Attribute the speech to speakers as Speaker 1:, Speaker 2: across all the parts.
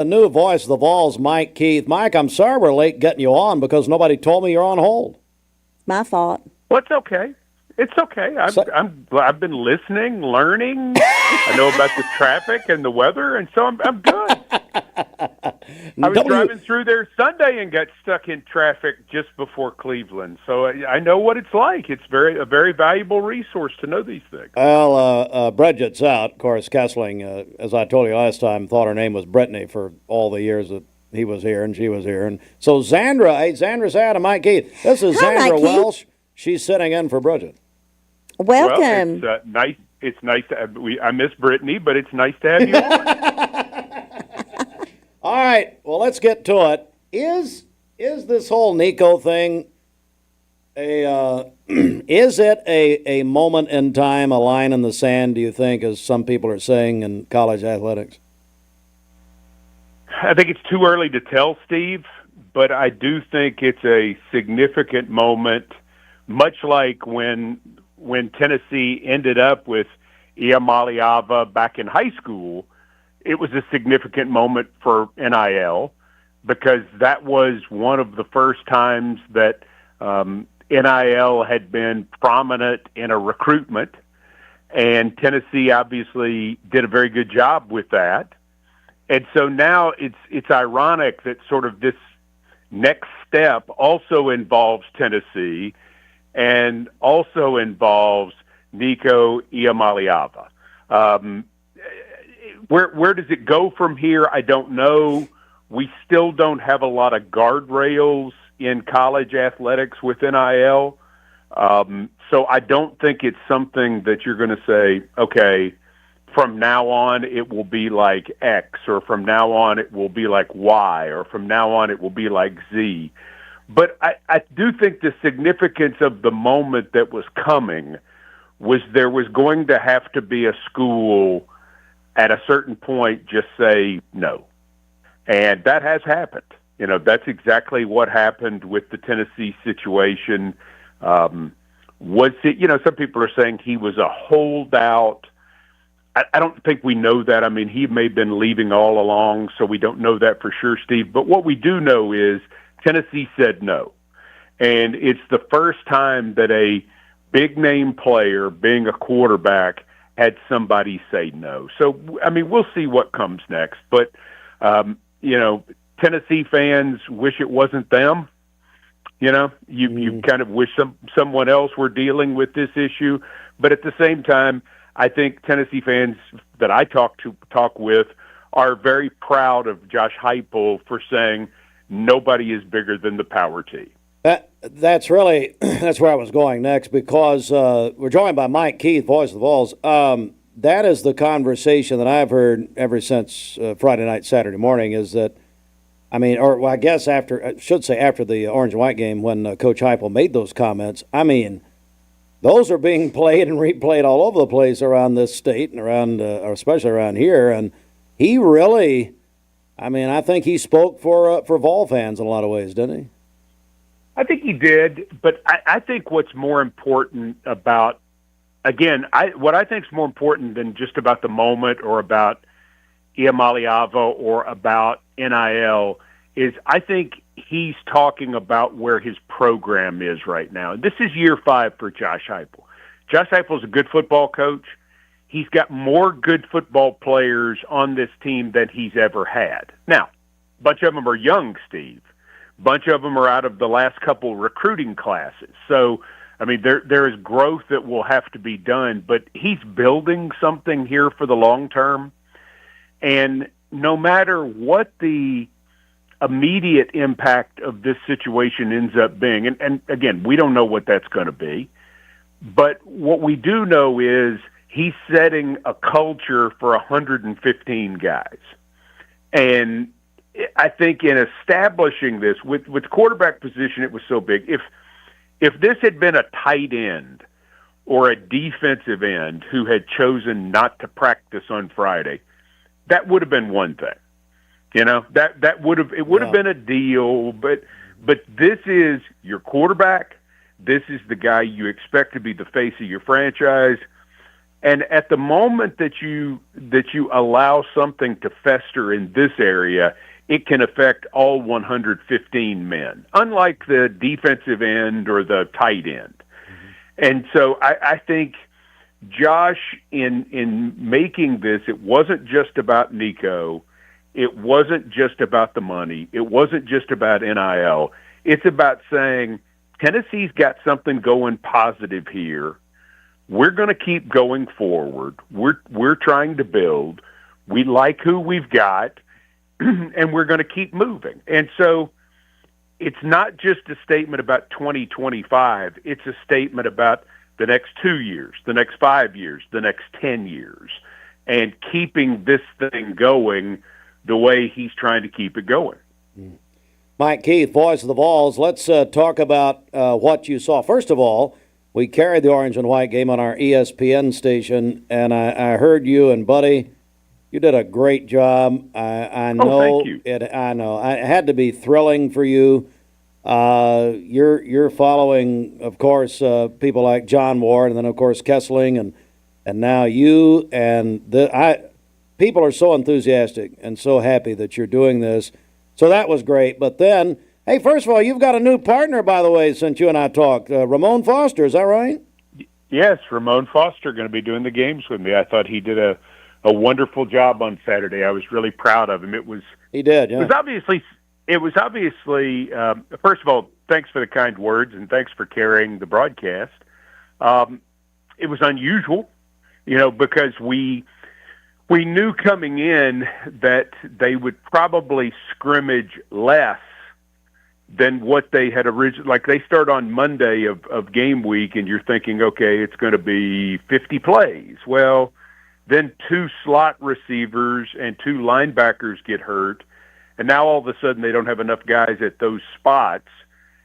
Speaker 1: The new voice of the Vols, Mike Keith. Mike, I'm sorry we're late getting you on because nobody told me you're on hold.
Speaker 2: My fault.
Speaker 3: Well, it's okay. It's okay. I've been listening, learning. I know about the traffic and the weather, and so I'm good. I was driving through there Sunday and got stuck in traffic just before Cleveland, so I know what it's like. It's a very valuable resource to know these things.
Speaker 1: Well, Bridget's out. Of course, Kessling, as I told you last time, thought her name was Brittany for all the years that he was here and she was here. And so Zandra's out and Mike Keith. This is
Speaker 2: Hi,
Speaker 1: Zandra
Speaker 2: Mike
Speaker 1: Welsh. Keith. She's sitting in for Bridget.
Speaker 2: Welcome.
Speaker 3: Well, it's nice. It's nice to have, I miss Brittany, but it's nice to have you on.
Speaker 1: All right, well, let's get to it. Is this whole Nico thing is it a moment in time, a line in the sand, do you think, as some people are saying in college athletics?
Speaker 3: I think it's too early to tell, Steve, but I do think it's a significant moment, much like when Tennessee ended up with Iamaleava back in high school. It was a significant moment for NIL because that was one of the first times that NIL had been prominent in a recruitment, and Tennessee obviously did a very good job with that. And so now it's ironic that sort of this next step also involves Tennessee and also involves Nico Iamaleava. Where does it go from here? I don't know. We still don't have a lot of guardrails in college athletics with NIL. So I don't think it's something that you're going to say, okay, from now on it will be like X, or from now on it will be like Y, or from now on it will be like Z. But I do think the significance of the moment that was coming was there was going to have to be a school at a certain point just say no. And that has happened. You know, that's exactly what happened with the Tennessee situation. Was it, you know, some people are saying he was a holdout. I don't think we know that. I mean, he may have been leaving all along, so we don't know that for sure, Steve. But what we do know is Tennessee said no. And it's the first time that a big-name player, being a quarterback, had somebody say no. So, I mean, we'll see what comes next. But, you know, Tennessee fans wish it wasn't them. You know, you kind of wish someone else were dealing with this issue. But at the same time, I think Tennessee fans that I talk with are very proud of Josh Heupel for saying nobody is bigger than the power T.
Speaker 1: That's where I was going next, because we're joined by Mike Keith, voice of the Vols. That is the conversation that I've heard ever since Friday night, Saturday morning, is that, I mean, or I guess after the Orange and White game when Coach Heupel made those comments. I mean, those are being played and replayed all over the place around this state and around, or especially around here. And he really, I mean, I think he spoke for Vol fans in a lot of ways, didn't he?
Speaker 3: I think he did, but I think what's more important about, again, what I think is more important than just about the moment or about Iamaleava or about NIL is I think he's talking about where his program is right now. This is year 5 for Josh Heupel. Josh Heupel is a good football coach. He's got more good football players on this team than he's ever had. Now, a bunch of them are young, Steve. A bunch of them are out of the last couple recruiting classes. So, I mean, there is growth that will have to be done, but he's building something here for the long term. And no matter what the immediate impact of this situation ends up being, and again, we don't know what that's going to be, but what we do know is he's setting a culture for 115 guys. And I think in establishing this, with quarterback position, it was so big. If this had been a tight end or a defensive end who had chosen not to practice on Friday, that would have been one thing. You know, that would have been a deal, but this is your quarterback. This is the guy you expect to be the face of your franchise. And at the moment that you allow something to fester in this area, it can affect all 115 men, unlike the defensive end or the tight end. And so I think Josh, in making this, it wasn't just about Nico. It wasn't just about the money. It wasn't just about NIL. It's about saying, Tennessee's got something going positive here. We're going to keep going forward. We're trying to build. We like who we've got, and we're going to keep moving. And so it's not just a statement about 2025. It's a statement about the next 2 years, the next 5 years, the next 10 years, and keeping this thing going the way he's trying to keep it going.
Speaker 1: Mike Keith, voice of the Vols. Let's talk about what you saw. First of all, we carried the orange and white game on our ESPN station, and I heard you and Buddy. You did a great job. I know.
Speaker 3: Thank you.
Speaker 1: I know. It had to be thrilling for you. You're following, of course, people like John Ward, and then of course Kessling, and now you, and people are so enthusiastic and so happy that you're doing this. So that was great. But then, hey, first of all, you've got a new partner, by the way, since you and I talked. Ramon Foster, is that right?
Speaker 3: Yes, Ramon Foster going to be doing the games with me. I thought he did a wonderful job on Saturday. I was really proud of him.
Speaker 1: He did, yeah.
Speaker 3: It was obviously, first of all, thanks for the kind words and thanks for carrying the broadcast. It was unusual, because we knew coming in that they would probably scrimmage less than what they had originally. Like, they start on Monday of game week, and you're thinking, okay, it's going to be 50 plays. Well, then 2 slot receivers and 2 linebackers get hurt, and now all of a sudden they don't have enough guys at those spots,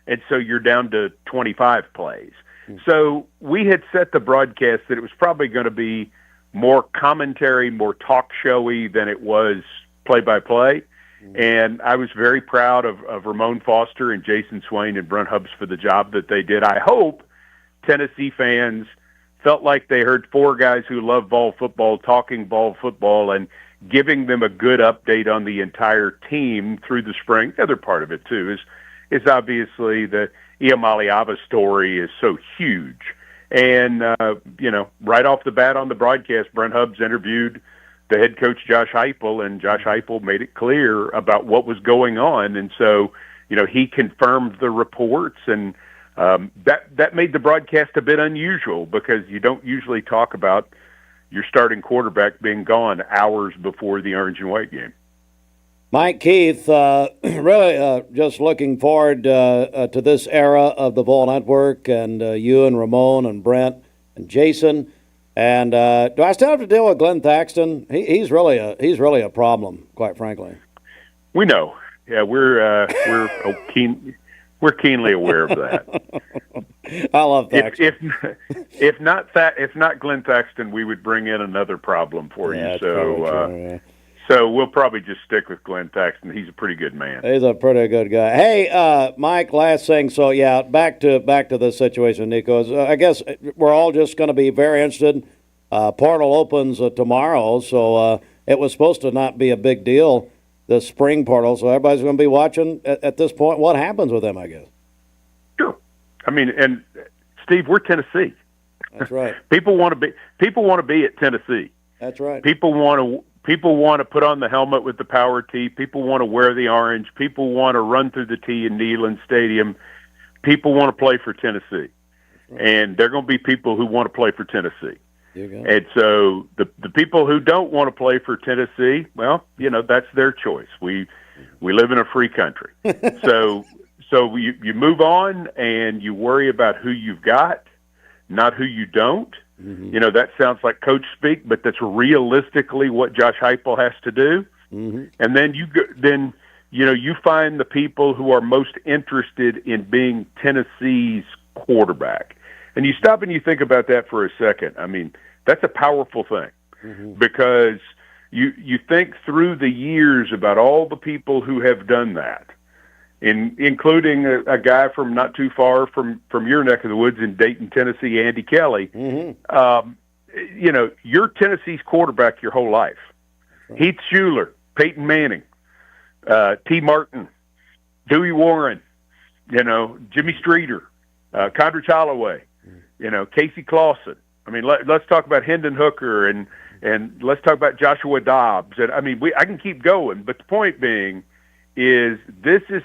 Speaker 3: and so you're down to 25 plays. So we had set the broadcast that it was probably going to be more commentary, more talk showy than it was play-by-play. And I was very proud of Ramon Foster and Jason Swain and Brent Hubbs for the job that they did. I hope Tennessee fans felt like they heard 4 guys who love ball football talking ball football and giving them a good update on the entire team through the spring. The other part of it, too, is obviously the Iamaleava story is so huge. And, right off the bat on the broadcast, Brent Hubbs interviewed the head coach, Josh Heupel, and Josh Heupel made it clear about what was going on. And so, he confirmed the reports, and that made the broadcast a bit unusual because you don't usually talk about your starting quarterback being gone hours before the orange and white game.
Speaker 1: Mike Keith, really just looking forward to this era of the Vol Network, and you and Ramon and Brent and Jason. And do I still have to deal with Glenn Thaxton? He's really a problem, quite frankly. We
Speaker 3: know. Yeah, we're keenly aware of that.
Speaker 1: I love Thaxton.
Speaker 3: If not Glenn Thaxton, we would bring in another problem for you. So. So we'll probably just stick with Glenn Thaxton. He's a pretty good man.
Speaker 1: He's a pretty good guy. Hey, Mike, last thing. So, yeah, back to this situation, Nico. I guess we're all just going to be very interested. Portal opens tomorrow, so it was supposed to not be a big deal, the spring portal. So everybody's going to be watching at this point what happens with them, I guess.
Speaker 3: Sure. I mean, and Steve, we're Tennessee.
Speaker 1: That's right.
Speaker 3: People want to be at Tennessee.
Speaker 1: That's right.
Speaker 3: People want to put on the helmet with the power tee. People want to wear the orange. People want to run through the tee in Neyland Stadium. People want to play for Tennessee. Right. And there are going to be people who want to play for Tennessee. And so the people who don't want to play for Tennessee, well, that's their choice. We live in a free country. So you move on and you worry about who you've got, not who you don't. Mm-hmm. That sounds like coach speak, but that's realistically what Josh Heupel has to do. Mm-hmm. And then you find the people who are most interested in being Tennessee's quarterback. And you stop and you think about that for a second. I mean, that's a powerful thing. Mm-hmm. Because you think through the years about all the people who have done that, including a guy from not too far from your neck of the woods in Dayton, Tennessee, Andy Kelly. Mm-hmm. you're Tennessee's quarterback your whole life. Heath Schuler, Peyton Manning, T. Martin, Dewey Warren, Jimmy Streeter, Condrich Holloway, Casey Clausen. I mean, let's talk about Hendon Hooker and let's talk about Joshua Dobbs. And I mean, I can keep going, but the point being is this is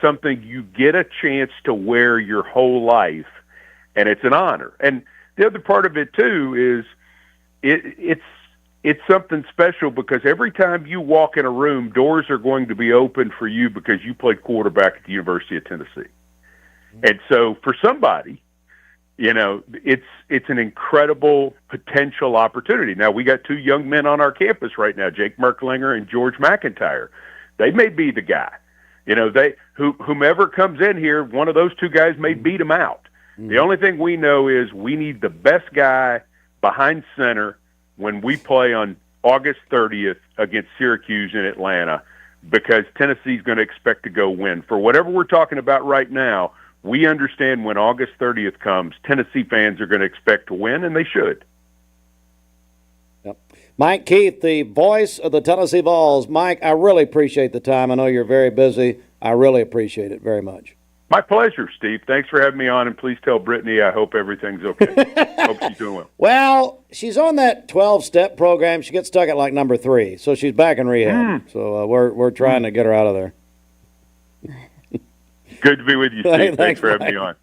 Speaker 3: something you get a chance to wear your whole life, and it's an honor. And the other part of it too is it's something special because every time you walk in a room, doors are going to be open for you because you played quarterback at the University of Tennessee. And so for somebody, it's an incredible potential opportunity. Now, we got two young men on our campus right now, Jake Merklinger and George McIntyre. They may be the guy. Whomever comes in here, one of those two guys may beat them out. Mm-hmm. The only thing we know is we need the best guy behind center when we play on August 30th against Syracuse in Atlanta, because Tennessee's going to expect to go win. For whatever we're talking about right now, we understand when August 30th comes, Tennessee fans are going to expect to win, and they should.
Speaker 1: Yep. Mike Keith, the voice of the Tennessee Vols. Mike, I really appreciate the time. I know you're very busy. I really appreciate it very much.
Speaker 3: My pleasure, Steve. Thanks for having me on, and please tell Brittany I hope everything's okay. Hope she's doing well.
Speaker 1: Well, she's on that 12-step program. She gets stuck at like number 3, so she's back in rehab. So we're trying to get her out of there.
Speaker 3: Good to be with you, Steve. Thanks for having me on.